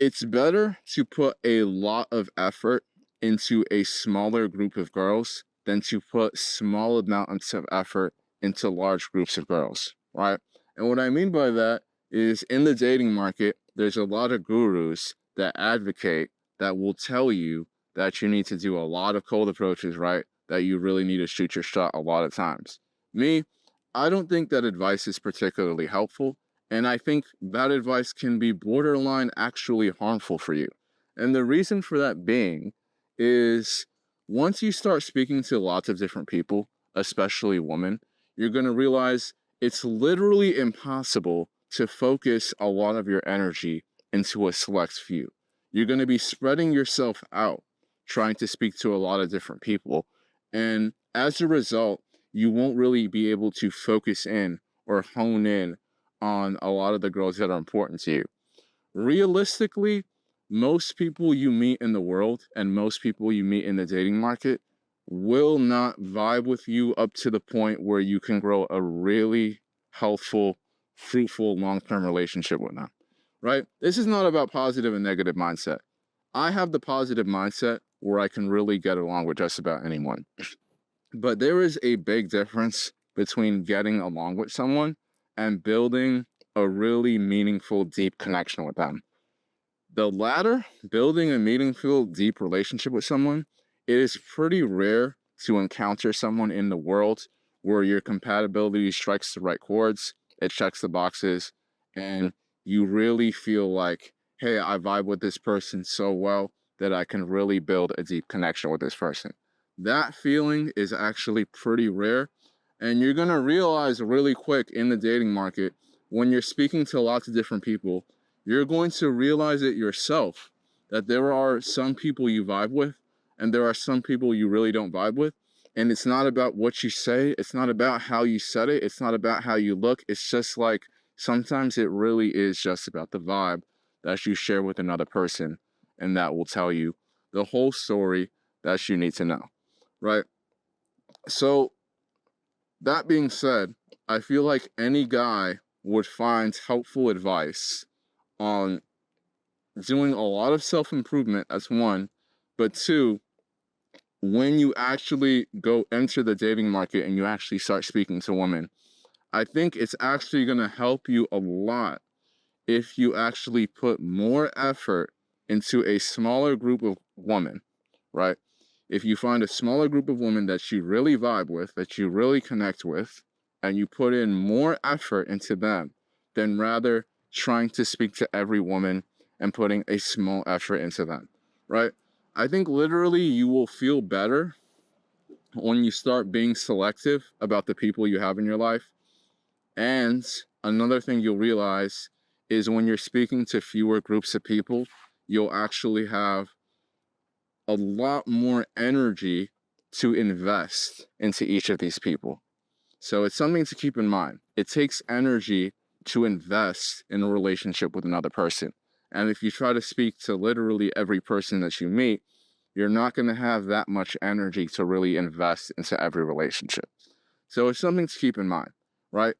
It's better to put a lot of effort into a smaller group of girls than to put small amounts of effort into large groups of girls, right? And what I mean by that is in the dating market, there's a lot of gurus that advocate that will tell you that you need to do a lot of cold approaches, right? That you really need to shoot your shot a lot of times. Me, I don't think that advice is particularly helpful, and I think that advice can be borderline actually harmful for you. And the reason for that being is once you start speaking to lots of different people, especially women, you're going to realize it's literally impossible to focus a lot of your energy into a select few. You're going to be spreading yourself out, trying to speak to a lot of different people. And as a result, you won't really be able to focus in or hone in on a lot of the girls that are important to you. Realistically, most people you meet in the world and most people you meet in the dating market will not vibe with you up to the point where you can grow a really healthful, fruitful, long-term relationship with them, right? This is not about positive and negative mindset. I have the positive mindset where I can really get along with just about anyone. But there is a big difference between getting along with someone and building a really meaningful, deep connection with them. The latter, building a meaningful, deep relationship with someone, it is pretty rare to encounter someone in the world where your compatibility strikes the right chords, it checks the boxes, and you really feel like, hey, I vibe with this person so well that I can really build a deep connection with this person. That feeling is actually pretty rare, and you're gonna realize really quick in the dating market when you're speaking to lots of different people, you're going to realize it yourself that there are some people you vibe with and there are some people you really don't vibe with. And it's not about what you say, it's not about how you said it, it's not about how you look. It's just like sometimes it really is just about the vibe that you share with another person, and that will tell you the whole story that you need to know, right? So, that being said, I feel like any guy would find helpful advice on doing a lot of self improvement, as one, but two, when you actually go enter the dating market and you actually start speaking to women, I think it's actually going to help you a lot if you actually put more effort into a smaller group of women, right? If you find a smaller group of women that you really vibe with, that you really connect with, and you put in more effort into them than rather trying to speak to every woman and putting a small effort into them, right? I think literally you will feel better when you start being selective about the people you have in your life. And another thing you'll realize is when you're speaking to fewer groups of people, you'll actually have a lot more energy to invest into each of these people. So it's something to keep in mind. It takes energy to invest in a relationship with another person. And if you try to speak to literally every person that you meet, you're not going to have that much energy to really invest into every relationship. So it's something to keep in mind, right?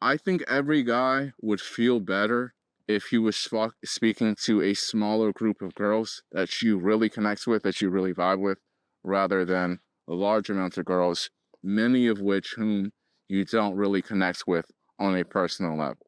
I think every guy would feel better if he was speaking to a smaller group of girls that you really connect with, that you really vibe with, rather than a large amount of girls, many of which whom you don't really connect with on a personal level.